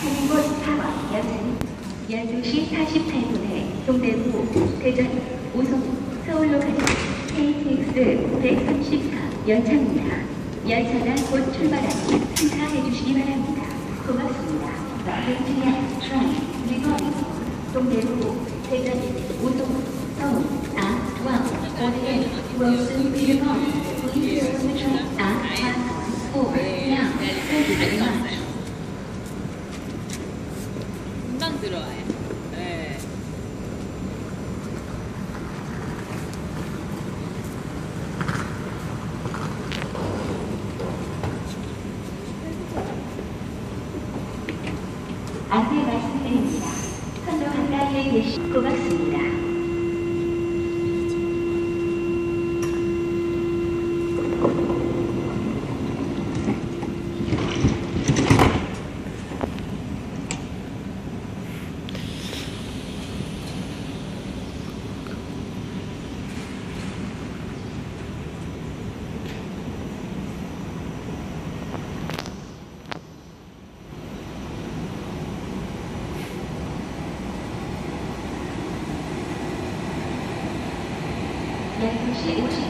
한인곳 타와 여는 12시 48분에 동대구, 대전, 오송, 서울로 가는 KTX 134 열차입니다. 열차가 곧 출발하니 승차해 주시기 바랍니다. 고맙습니다. KTX train leaving 동대구, 대전, 오송, 서울, Orient will soon be departing. Please stay on the train at platform 4 now. Thank you very much. 금방 들어와요. 네. 안내 말씀드립니다. 선로 가까이에 계시 고맙습니다. 시 50